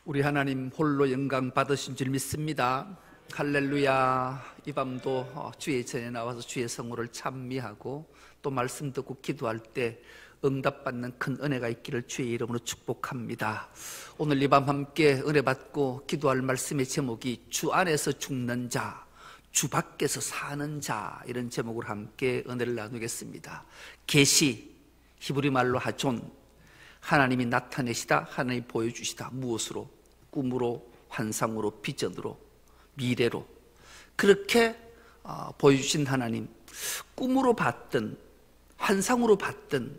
우리 하나님 홀로 영광 받으신 줄 믿습니다. 할렐루야. 이 밤도 주의 전에 나와서 주의 성호를 찬미하고 또 말씀 듣고 기도할 때 응답받는 큰 은혜가 있기를 주의 이름으로 축복합니다. 오늘 이 밤 함께 은혜 받고 기도할 말씀의 제목이 주 안에서 죽는 자, 주 밖에서 사는 자, 이런 제목으로 함께 은혜를 나누겠습니다. 계시, 히브리 말로 하존, 하나님이 나타내시다, 하나님이 보여주시다. 무엇으로? 꿈으로, 환상으로, 비전으로, 미래로. 그렇게 보여주신 하나님, 꿈으로 봤던, 환상으로 봤던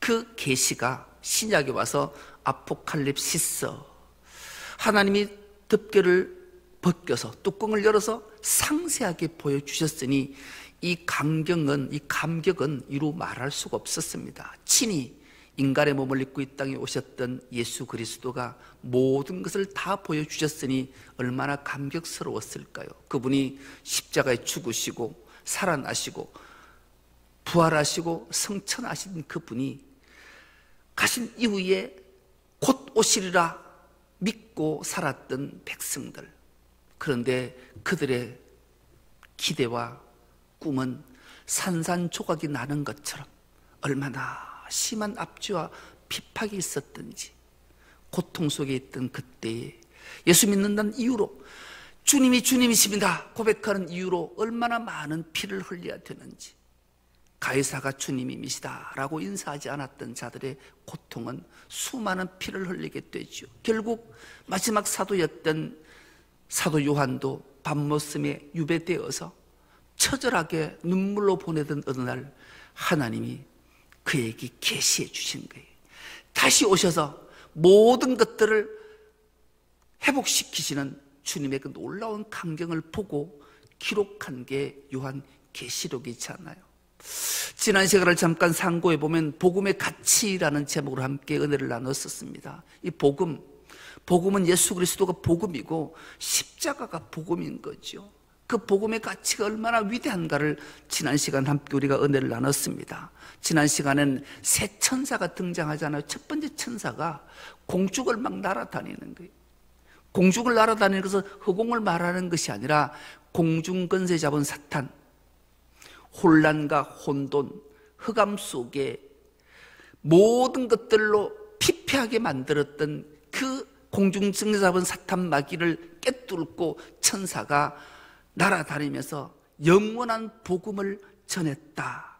그 계시가 신약에 와서 아포칼립시스, 하나님이 덮개를 벗겨서 뚜껑을 열어서 상세하게 보여주셨으니 이 감격은 이루 말할 수가 없었습니다. 친히 인간의 몸을 입고 이 땅에 오셨던 예수 그리스도가 모든 것을 다 보여주셨으니 얼마나 감격스러웠을까요? 그분이 십자가에 죽으시고 살아나시고 부활하시고 성천하신 그분이 가신 이후에 곧 오시리라 믿고 살았던 백성들, 그런데 그들의 기대와 꿈은 산산조각이 나는 것처럼 얼마나 심한 압제와 핍박이 있었던지, 고통 속에 있던 그때에 예수 믿는다는 이유로, 주님이 주님이십니다 고백하는 이유로 얼마나 많은 피를 흘려야 되는지, 가이사가 주님이시다 라고 인사하지 않았던 자들의 고통은 수많은 피를 흘리게 되죠. 결국 마지막 사도였던 사도 요한도 밤모섬에 유배되어서 처절하게 눈물로 보내던 어느 날 하나님이 그에게 계시해 주신 거예요. 다시 오셔서 모든 것들을 회복시키시는 주님의 그 놀라운 광경을 보고 기록한 게 요한 계시록이잖아요. 지난 시간을 잠깐 상고해 보면 복음의 가치라는 제목으로 함께 은혜를 나눴었습니다. 이 복음은 예수 그리스도가 복음이고 십자가가 복음인 거죠. 그 복음의 가치가 얼마나 위대한가를 지난 시간 함께 우리가 은혜를 나눴습니다. 지난 시간엔 새 천사가 등장하잖아요. 첫 번째 천사가 공중을 막 날아다니는 거예요. 공중을 날아다니는 것은 허공을 말하는 것이 아니라 공중 권세 잡은 사탄, 혼란과 혼돈, 흑암 속에 모든 것들로 피폐하게 만들었던 그 공중 권세 잡은 사탄 마귀를 꿰뚫고 천사가 날아다니면서 영원한 복음을 전했다.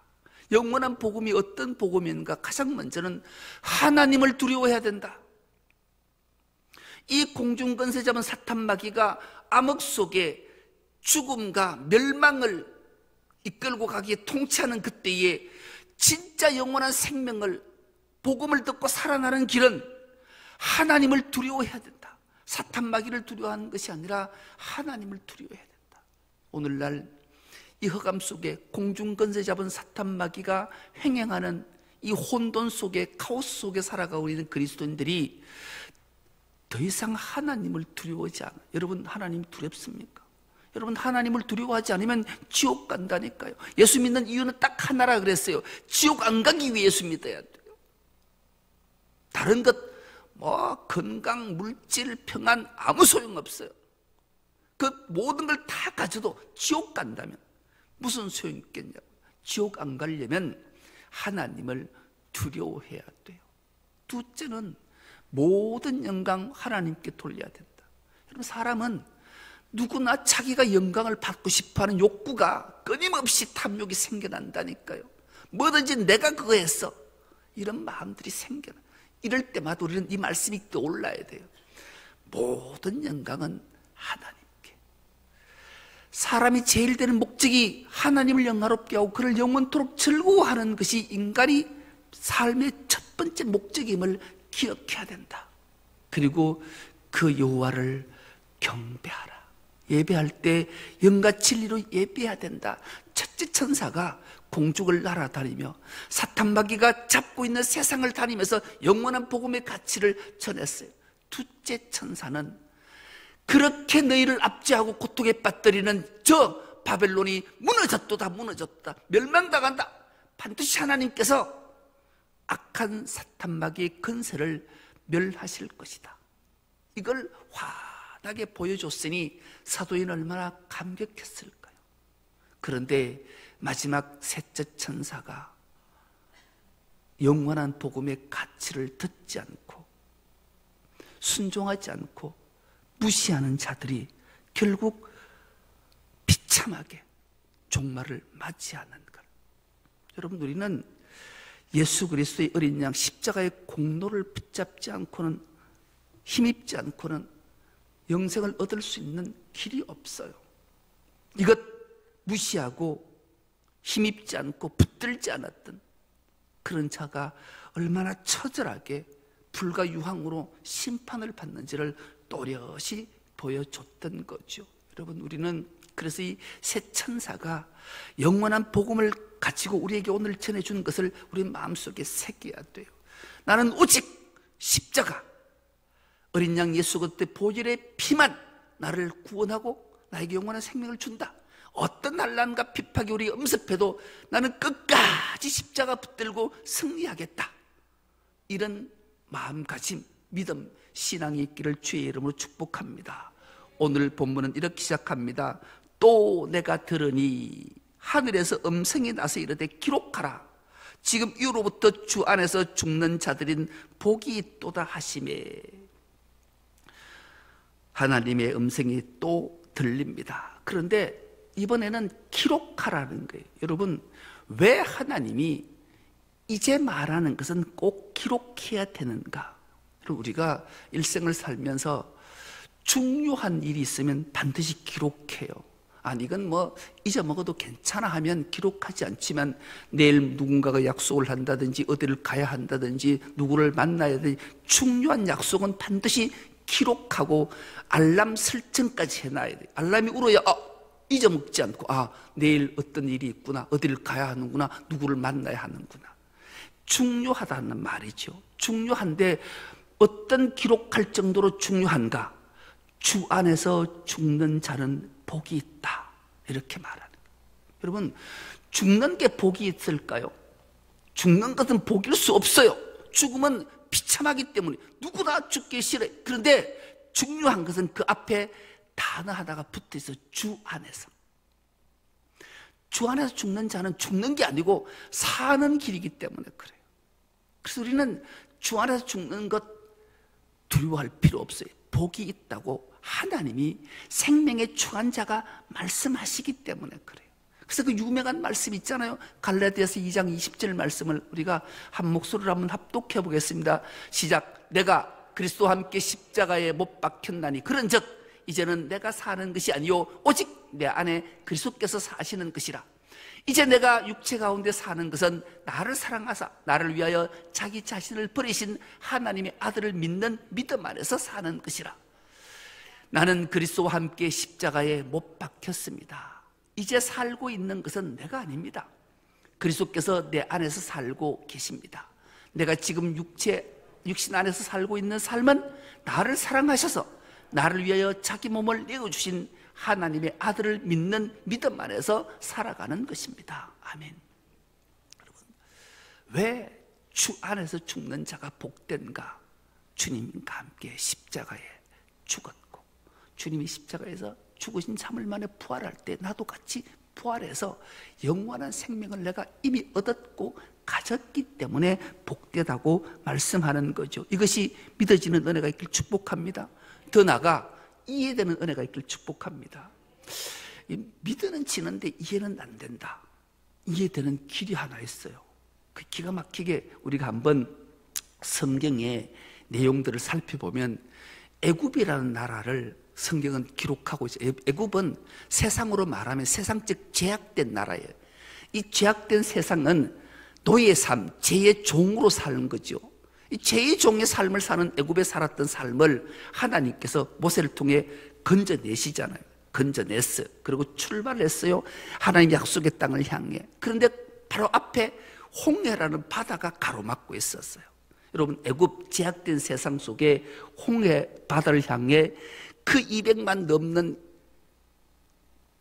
영원한 복음이 어떤 복음인가? 가장 먼저는 하나님을 두려워해야 된다. 이 공중권세 잡은 사탄 마귀가 암흑 속에 죽음과 멸망을 이끌고 가기에 통치하는 그때에 진짜 영원한 생명을, 복음을 듣고 살아나는 길은 하나님을 두려워해야 된다. 사탄 마귀를 두려워하는 것이 아니라 하나님을 두려워해야 된다. 오늘날 이 흑암 속에 공중권세 잡은 사탄 마귀가 횡행하는 이 혼돈 속에, 카오스 속에 살아가고 있는 그리스도인들이 더 이상 하나님을 두려워하지 않아요. 여러분, 하나님 두렵습니까? 여러분, 하나님을 두려워하지 않으면 지옥 간다니까요. 예수 믿는 이유는 딱 하나라 그랬어요. 지옥 안 가기 위해 예수 믿어야 돼요. 다른 것, 건강, 물질, 평안 아무 소용없어요. 그 모든 걸 다 가져도 지옥 간다면 무슨 소용이 있겠냐고. 지옥 안 가려면 하나님을 두려워해야 돼요. 둘째는 모든 영광 하나님께 돌려야 된다. 여러분, 사람은 누구나 자기가 영광을 받고 싶어하는 욕구가 끊임없이 탐욕이 생겨난다니까요. 뭐든지 내가 그거 했어, 이런 마음들이 생겨나. 이럴 때마다 우리는 이 말씀이 떠올라야 돼요. 모든 영광은 하나님. 사람이 제일 되는 목적이 하나님을 영화롭게 하고 그를 영원토록 즐거워하는 것이 인간이 삶의 첫 번째 목적임을 기억해야 된다. 그리고 그 여호와를 경배하라. 예배할 때 영과 진리로 예배해야 된다. 첫째 천사가 공중을 날아다니며 사탄 마귀가 잡고 있는 세상을 다니면서 영원한 복음의 가치를 전했어요. 둘째 천사는 그렇게 너희를 압제하고 고통에 빠뜨리는 저 바벨론이 무너졌도다, 무너졌다, 멸망당한다. 반드시 하나님께서 악한 사탄 마귀의 건세를 멸하실 것이다. 이걸 환하게 보여줬으니 사도인은 얼마나 감격했을까요? 그런데 마지막 셋째 천사가 영원한 복음의 가치를 듣지 않고 순종하지 않고 무시하는 자들이 결국 비참하게 종말을 맞이하는 것. 여러분, 우리는 예수 그리스도의 어린 양 십자가의 공로를 붙잡지 않고는, 힘입지 않고는 영생을 얻을 수 있는 길이 없어요. 이것 무시하고 힘입지 않고 붙들지 않았던 그런 자가 얼마나 처절하게 불과 유황으로 심판을 받는지를 또렷이 보여줬던 거죠. 여러분, 우리는 그래서 이 새 천사가 영원한 복음을 가지고 우리에게 오늘 전해준 것을 우리 마음속에 새겨야 돼요. 나는 오직 십자가, 어린 양 예수 그리스도의 보혈의 피만 나를 구원하고 나에게 영원한 생명을 준다. 어떤 난란과 핍박이 우리 엄습해도 나는 끝까지 십자가 붙들고 승리하겠다. 이런 마음가짐, 믿음, 신앙이 있기를 주의 이름으로 축복합니다. 오늘 본문은 이렇게 시작합니다. 또 내가 들으니 하늘에서 음성이 나서 이르되 기록하라. 지금 이후로부터 주 안에서 죽는 자들인 복이 있도다 하시매. 하나님의 음성이 또 들립니다. 그런데 이번에는 기록하라는 거예요. 여러분, 왜 하나님이 이제 말하는 것은 꼭 기록해야 되는가? 우리가 일생을 살면서 중요한 일이 있으면 반드시 기록해요. 아니, 이건 뭐 잊어먹어도 괜찮아 하면 기록하지 않지만 내일 누군가가 약속을 한다든지 어디를 가야 한다든지 누구를 만나야 되든지 중요한 약속은 반드시 기록하고 알람 설정까지 해놔야 돼요. 알람이 울어야 잊어먹지 않고 내일 어떤 일이 있구나, 어디를 가야 하는구나, 누구를 만나야 하는구나. 중요하다는 말이죠. 중요한데 어떤 기록할 정도로 중요한가? 주 안에서 죽는 자는 복이 있다, 이렇게 말하는 거예요. 여러분, 죽는 게 복이 있을까요? 죽는 것은 복일 수 없어요. 죽음은 비참하기 때문에 누구나 죽기 싫어요. 그런데 중요한 것은 그 앞에 단어 하나가 붙어 있어. 주 안에서. 주 안에서 죽는 자는 죽는 게 아니고 사는 길이기 때문에 그래요. 그래서 우리는 주 안에서 죽는 것 두려워할 필요 없어요. 복이 있다고 하나님이 생명의 주관자가 말씀하시기 때문에 그래요. 그래서 그 유명한 말씀 있잖아요. 갈라디아서 2장 20절 말씀을 우리가 한 목소리로 한번 합독해 보겠습니다. 시작. 내가 그리스도와 함께 십자가에 못 박혔나니 그런즉 이제는 내가 사는 것이 아니요 오직 내 안에 그리스도께서 사시는 것이라. 이제 내가 육체 가운데 사는 것은 나를 사랑하사 나를 위하여 자기 자신을 버리신 하나님의 아들을 믿는 믿음 안에서 사는 것이라. 나는 그리스도와 함께 십자가에 못 박혔습니다. 이제 살고 있는 것은 내가 아닙니다. 그리스도께서 내 안에서 살고 계십니다. 내가 지금 육신 안에서 살고 있는 삶은 나를 사랑하셔서 나를 위하여 자기 몸을 내어주신 하나님의 아들을 믿는 믿음 안에서 살아가는 것입니다. 아멘. 여러분, 왜 주 안에서 죽는 자가 복된가? 주님과 함께 십자가에 죽었고 주님이 십자가에서 죽으신 사흘 만에 부활할 때 나도 같이 부활해서 영원한 생명을 내가 이미 얻었고 가졌기 때문에 복되다고 말씀하는 거죠. 이것이 믿어지는 은혜가 있길 축복합니다. 더 나아가 이해되는 은혜가 있길 축복합니다. 믿어는 지는데 이해는 안 된다. 이해되는 길이 하나 있어요. 그 기가 막히게 우리가 한번 성경의 내용들을 살펴보면 애굽이라는 나라를 성경은 기록하고 있어요. 애굽은 세상으로 말하면 세상적 제약된 나라예요. 이 제약된 세상은 노예의 삶, 죄의 종으로 사는 거죠. 이 죄의 종의 삶을 사는 애굽에 살았던 삶을 하나님께서 모세를 통해 건져내시잖아요. 건져냈어요. 그리고 출발했어요. 하나님 약속의 땅을 향해. 그런데 바로 앞에 홍해라는 바다가 가로막고 있었어요. 여러분, 애굽 제약된 세상 속에 홍해 바다를 향해 그 200만 넘는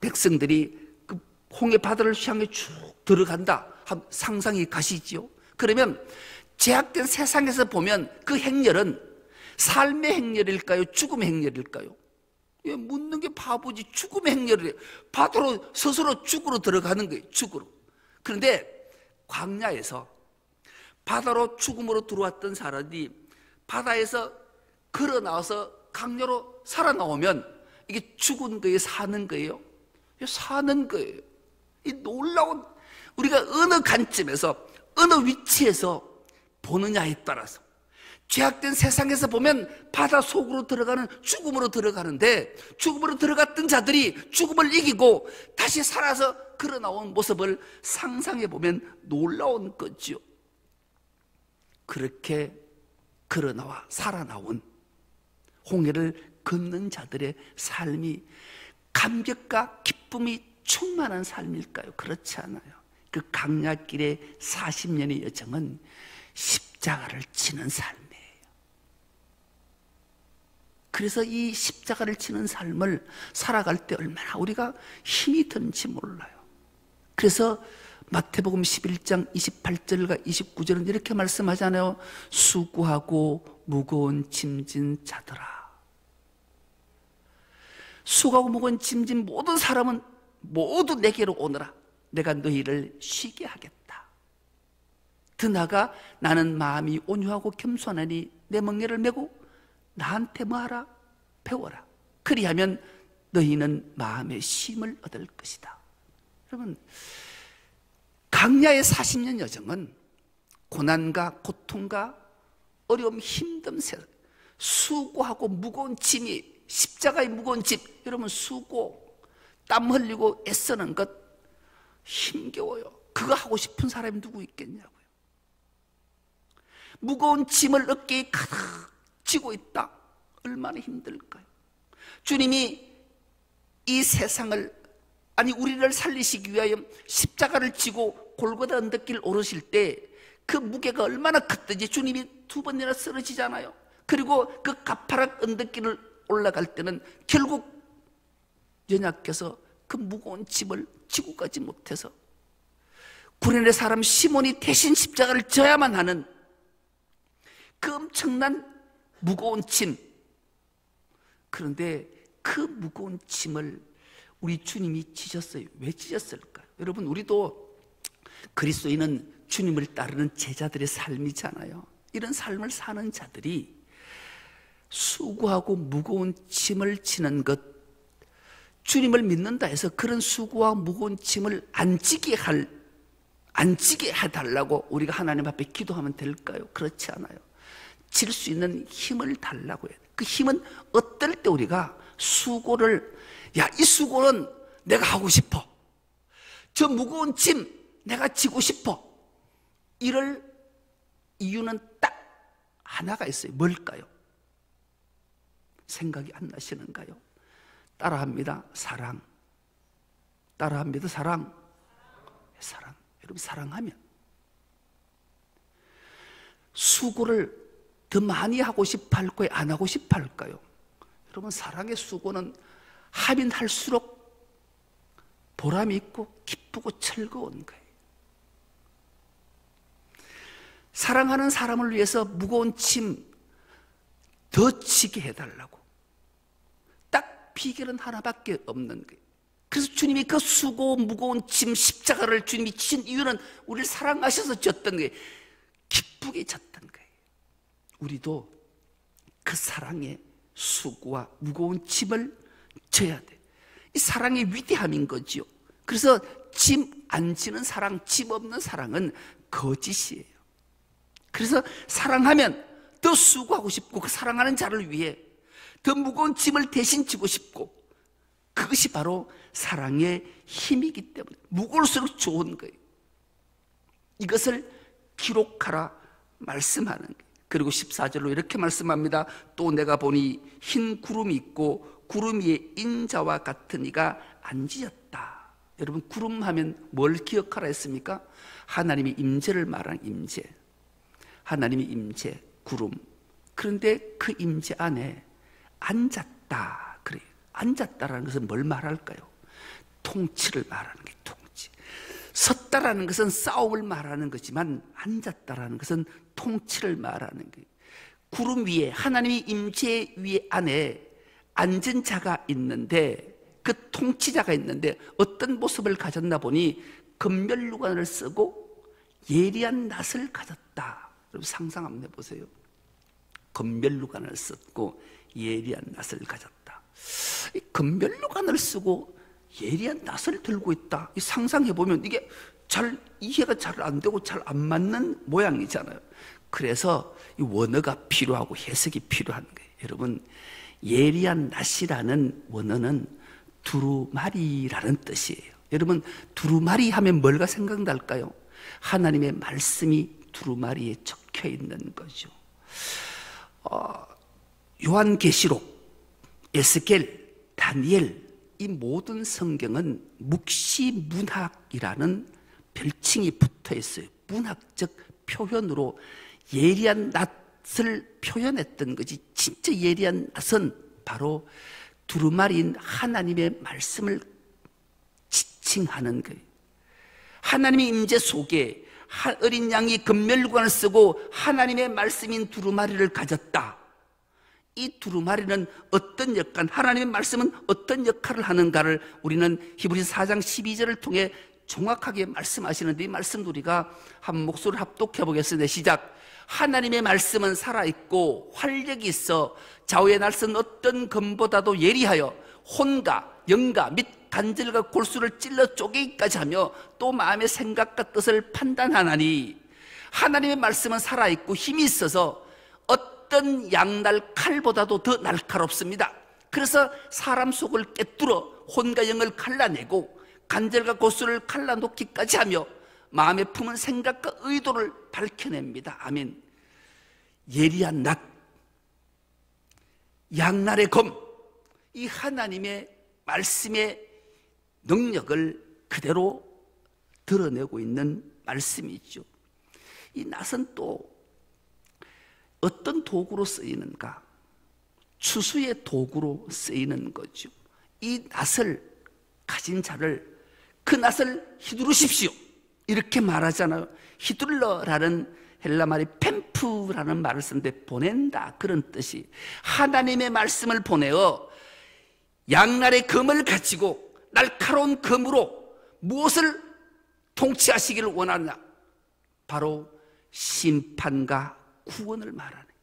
백성들이 그 홍해 바다를 향해 쭉 들어간다. 상상이 가시지요. 그러면 제약된 세상에서 보면 그 행렬은 삶의 행렬일까요? 죽음의 행렬일까요? 예, 묻는 게 바보지. 죽음의 행렬이에요. 바다로 스스로 죽으로 들어가는 거예요. 죽으로. 그런데 광야에서 바다로 죽음으로 들어왔던 사람이 바다에서 걸어 나와서 강야로 살아나오면 이게 죽은 거예요? 사는 거예요? 사는 거예요. 이 놀라운, 우리가 어느 관점에서 어느 위치에서 보느냐에 따라서, 죄악된 세상에서 보면 바다 속으로 들어가는, 죽음으로 들어가는데, 죽음으로 들어갔던 자들이 죽음을 이기고 다시 살아서 걸어 나온 모습을 상상해 보면 놀라운 거죠. 그렇게 걸어 나와 살아나온 홍해를 걷는 자들의 삶이 감격과 기쁨이 충만한 삶일까요? 그렇지 않아요. 그 강야길의 40년의 여정은 십자가를 지는 삶이에요. 그래서 이 십자가를 지는 삶을 살아갈 때 얼마나 우리가 힘이 드는지 몰라요. 그래서 마태복음 11장 28절과 29절은 이렇게 말씀하잖아요. 수고하고 무거운 짐진 자들아, 수고하고 무거운 짐진 모든 사람은 모두 내게로 오너라. 내가 너희를 쉬게 하겠다. 더 나아가 나는 마음이 온유하고 겸손하니 내 멍에를 메고 나한테 뭐하라? 배워라. 그리하면 너희는 마음의 쉼을 얻을 것이다. 여러분, 강야의 40년 여정은 고난과 고통과 어려움, 힘듦, 수고하고 무거운 짐이, 십자가의 무거운 짐, 여러분 수고, 땀 흘리고 애쓰는 것 힘겨워요. 그거 하고 싶은 사람이 누구 있겠냐고요. 무거운 짐을 어깨에 가득 지고 있다. 얼마나 힘들까요? 주님이 이 세상을, 아니 우리를 살리시기 위하여 십자가를 지고 골고다 언덕길 오르실 때 그 무게가 얼마나 컸든지 주님이 2번이나 쓰러지잖아요. 그리고 그 가파락 언덕길을 올라갈 때는 결국 연약해서 그 무거운 짐을 지고 가지 못해서 구레네 사람 시몬이 대신 십자가를 져야만 하는 그 엄청난 무거운 짐. 그런데 그 무거운 짐을 우리 주님이 지셨어요. 왜 지셨을까요? 여러분, 우리도 그리스도인은 주님을 따르는 제자들의 삶이잖아요. 이런 삶을 사는 자들이 수고하고 무거운 짐을 지는 것, 주님을 믿는다 해서 그런 수고와 무거운 짐을 안 지게 해달라고 우리가 하나님 앞에 기도하면 될까요? 그렇지 않아요. 질 수 있는 힘을 달라고 해요. 그 힘은 어떨 때 우리가 수고를, 야, 이 수고는 내가 하고 싶어, 저 무거운 짐 내가 지고 싶어, 이럴 이유는 딱 하나가 있어요. 뭘까요? 생각이 안 나시는가요? 따라합니다. 사랑. 따라합니다. 사랑. 사랑. 여러분, 사랑하면 수고를 더 많이 하고 싶어 할 거예요? 안 하고 싶어 할까요? 여러분, 사랑의 수고는 하면 할수록 보람이 있고 기쁘고 즐거운 거예요. 사랑하는 사람을 위해서 무거운 짐 더 지게 해달라고. 딱 비결은 하나밖에 없는 거예요. 그래서 주님이 그 수고 무거운 짐 십자가를 주님이 지신 이유는 우리를 사랑하셔서 졌던 거예요. 기쁘게 졌던 거예요. 우리도 그 사랑의 수고와 무거운 짐을 져야 돼. 이 사랑의 위대함인 거지요. 그래서 짐 안 지는 사랑, 짐 없는 사랑은 거짓이에요. 그래서 사랑하면 더 수고하고 싶고, 그 사랑하는 자를 위해 더 무거운 짐을 대신 지고 싶고, 그것이 바로 사랑의 힘이기 때문에 무거울수록 좋은 거예요. 이것을 기록하라 말씀하는 거예요. 그리고 14절로 이렇게 말씀합니다. 또 내가 보니 흰 구름이 있고 구름 위에 인자와 같은 이가 앉으셨다. 여러분, 구름 하면 뭘 기억하라 했습니까? 하나님의 임재를 말하는 임재. 하나님의 임재, 구름. 그런데 그 임재 안에 앉았다 그래요. 앉았다라는 것은 뭘 말할까요? 통치를 말하는 게 통치. 섰다라는 것은 싸움을 말하는 거지만 앉았다라는 것은 통치를 말하는 거예요. 구름 위에 하나님의 임재 위에 안에 앉은 자가 있는데, 그 통치자가 있는데 어떤 모습을 가졌나 보니 금면류관을 쓰고 예리한 낯을 가졌다. 여러분 상상 한번 해보세요. 금면류관을 쓰고 예리한 낯을 가졌다. 이 금면류관을 쓰고 예리한 낯을 들고 있다. 이 상상해보면 이게 잘 이해가 잘 안 되고 잘 안 맞는 모양이잖아요. 그래서 이 원어가 필요하고 해석이 필요한 거예요. 여러분, 예리한 낯이라는 원어는 두루마리라는 뜻이에요. 여러분, 두루마리 하면 뭘가 생각날까요? 하나님의 말씀이 두루마리에 적혀 있는 거죠. 요한계시록, 에스겔, 다니엘, 이 모든 성경은 묵시문학이라는 별칭이 붙어 있어요. 문학적 표현으로 예리한 낯을 표현했던 거지. 진짜 예리한 낯은 바로 두루마리인 하나님의 말씀을 지칭하는 거예요. 하나님의 임재 속에 어린 양이 금면류관을 쓰고 하나님의 말씀인 두루마리를 가졌다. 이 두루마리는 어떤 역할, 하나님의 말씀은 어떤 역할을 하는가를 우리는 히브리서 4장 12절을 통해 정확하게 말씀하시는데, 이 말씀도 우리가 한 목소리를 합독해 보겠습니다. 시작. 하나님의 말씀은 살아있고 활력이 있어 좌우의 날선 어떤 검보다도 예리하여 혼과 영과 및 간절과 골수를 찔러 쪼개기까지 하며 또 마음의 생각과 뜻을 판단하나니, 하나님의 말씀은 살아있고 힘이 있어서 어떤 양날 칼보다도 더 날카롭습니다. 그래서 사람 속을 꿰뚫어 혼과 영을 갈라내고 간절과 골수를 갈라놓기까지 하며 마음에 품은 생각과 의도를 밝혀냅니다. 아멘. 예리한 낫, 양날의 검, 이 하나님의 말씀의 능력을 그대로 드러내고 있는 말씀이죠. 이 낫은 또 어떤 도구로 쓰이는가? 추수의 도구로 쓰이는 거죠. 이 낫을 가진 자를, 그 낫을 휘두르십시오, 이렇게 말하잖아요. 휘둘러라는 헬라 말이 펜프라는 말을 쓰는데 보낸다, 그런 뜻이. 하나님의 말씀을 보내어 양날의 검을 가지고 날카로운 검으로 무엇을 통치하시기를 원하느냐? 바로 심판과 구원을 말하는 거예요.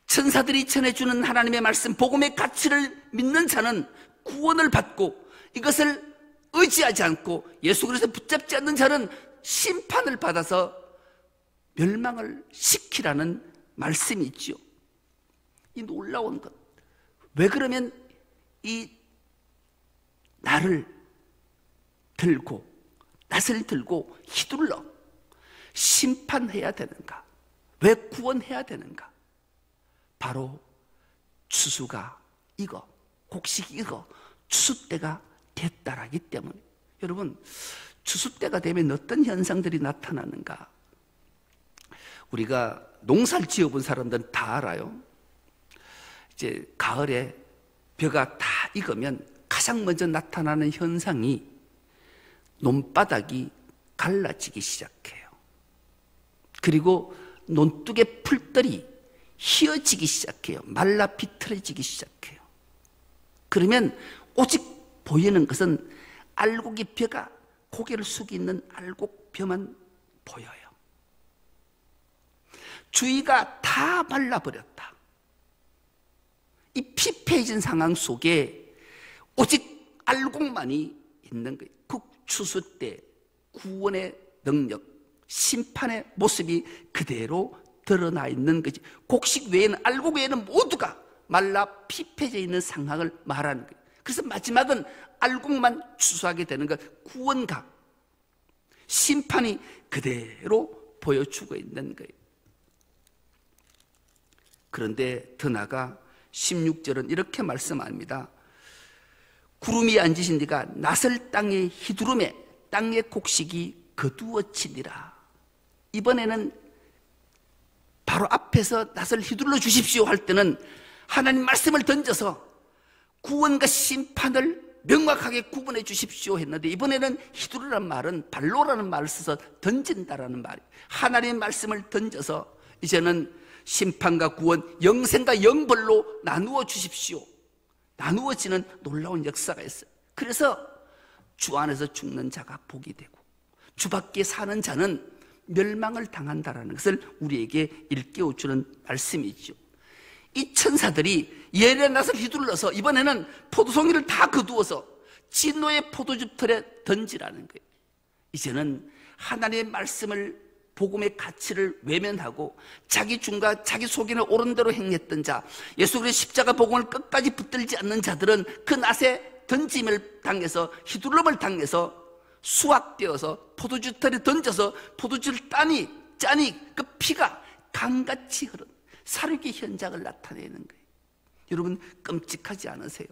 천사들이 전해주는 하나님의 말씀, 복음의 가치를 믿는 자는 구원을 받고, 이것을 의지하지 않고 예수 그리스도에 붙잡지 않는 자는 심판을 받아서 멸망을 시키라는 말씀이 있죠. 이 놀라운 것. 왜 그러면 이 낫을 들고 휘둘러 심판해야 되는가? 왜 구원해야 되는가? 바로 추수가 익어, 곡식이 익어 추수 때가 됐다라기 때문에. 여러분, 추수 때가 되면 어떤 현상들이 나타나는가? 우리가 농사를 지어본 사람들은 다 알아요. 이제 가을에 벼가 다 익으면 가장 먼저 나타나는 현상이 논바닥이 갈라지기 시작해요. 그리고 논둑의 풀들이 휘어지기 시작해요. 말라 비틀어지기 시작해요. 그러면 오직 보이는 것은 알곡이 벼가 고개를 숙이는 알곡 벼만 보여요. 주위가 다 말라버렸다. 이 피폐해진 상황 속에 오직 알곡만이 있는 거예요. 극추수 때 구원의 능력, 심판의 모습이 그대로 드러나 있는 거지. 곡식 외에는, 알곡 외에는 모두가 말라 피폐해져 있는 상황을 말하는 거예요. 그래서 마지막은 알곡만 추수하게 되는 것, 구원과 심판이 그대로 보여주고 있는 거예요. 그런데 더 나아가 16절은 이렇게 말씀합니다. 구름이 앉으신 이가 낫을 땅에 휘두르매 땅의 곡식이 거두어지니라. 이번에는 바로 앞에서 낫을 휘둘러 주십시오 할 때는 하나님 말씀을 던져서 구원과 심판을 명확하게 구분해 주십시오 했는데, 이번에는 휘두르라는 말은 발로라는 말을 써서 던진다라는 말이에요. 하나님의 말씀을 던져서 이제는 심판과 구원, 영생과 영벌로 나누어 주십시오. 나누어지는 놀라운 역사가 있어요. 그래서 주 안에서 죽는 자가 복이 되고 주 밖에 사는 자는 멸망을 당한다라는 것을 우리에게 일깨워주는 말씀이죠. 이 천사들이 예리한 낫을 휘둘러서 이번에는 포도송이를 다 거두어서 진노의 포도즙 틀에 던지라는 거예요. 이제는 하나님의 말씀을, 복음의 가치를 외면하고 자기 중과 자기 속에는 옳은 대로 행했던 자, 예수 그리스도의 십자가 복음을 끝까지 붙들지 않는 자들은 그 낫에 던짐을 당해서, 휘둘름을 당해서 수확되어서 포도주 털에 던져서 포도주를 짜니 그 피가 강같이 흐른 사륙의 현장을 나타내는 거예요. 여러분, 끔찍하지 않으세요?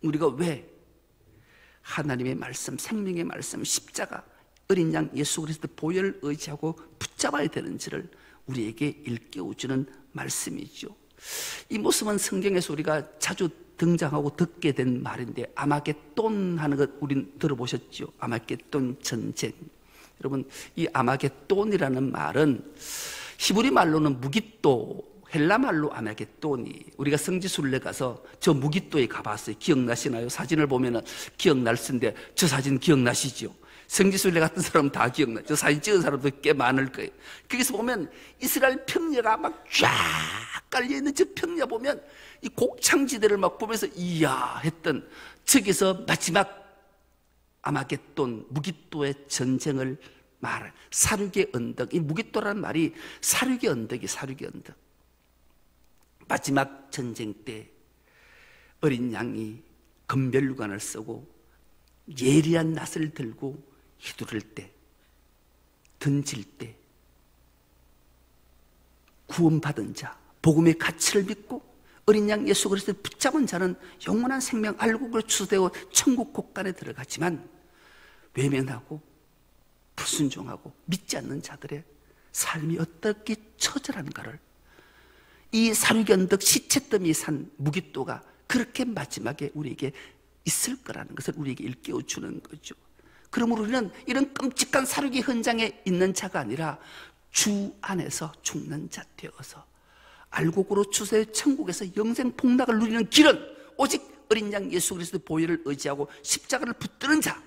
우리가 왜 하나님의 말씀, 생명의 말씀, 십자가, 어린 양 예수 그리스도 보혈을 의지하고 붙잡아야 되는지를 우리에게 일깨워주는 말씀이죠. 이 모습은 성경에서 우리가 자주 등장하고 듣게 된 말인데, 아마겟돈 하는 것 우린 들어보셨죠? 아마겟돈 전쟁. 여러분, 이 아마겟돈이라는 말은 히브리 말로는 무깃도, 헬라 말로 아마겟돈이. 우리가 성지순례 가서 저 무깃도에 가봤어요. 기억나시나요? 사진을 보면은 기억날 텐데 저 사진 기억나시죠? 성지순례 같은 사람은 다 기억나. 저 사진 찍은 사람도 꽤 많을 거예요. 거기서 보면 이스라엘 평야가 막 쫙 깔려있는 저 평야 보면 이 곡창지대를 막 보면서 이야 했던, 저기서 마지막 아마겟돈, 무깃도의 전쟁을 말한 사륙의 언덕. 이 무깃도라는 말이 사륙의 언덕이, 사륙의 언덕. 마지막 전쟁 때 어린 양이 금별류관을 쓰고 예리한 낫을 들고 휘두를 때, 던질 때 구원받은 자, 복음의 가치를 믿고 어린 양 예수 그리스도를 붙잡은 자는 영원한 생명 알곡으로 추수되어 천국 곳간에 들어가지만, 외면하고 불순종하고 믿지 않는 자들의 삶이 어떻게 처절한가를 이 사륙의 언덕 시체더미 산 무깃도가 그렇게 마지막에 우리에게 있을 거라는 것을 우리에게 일깨워주는 거죠. 그러므로 우리는 이런 끔찍한 사륙의 현장에 있는 자가 아니라 주 안에서 죽는 자 되어서 알곡으로 추수해 천국에서 영생 복락을 누리는 길은 오직 어린 양 예수 그리스도의 보혈을 의지하고 십자가를 붙드는 자,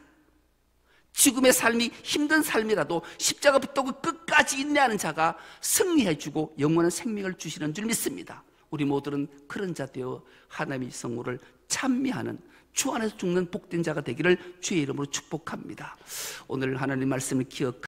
지금의 삶이 힘든 삶이라도 십자가 붙들고 끝까지 인내하는 자가 승리해주고 영원한 생명을 주시는 줄 믿습니다. 우리 모두는 그런 자 되어 하나님의 성호를 찬미하는 주 안에서 죽는 복된 자가 되기를 주의 이름으로 축복합니다. 오늘 하나님 말씀을 기억하고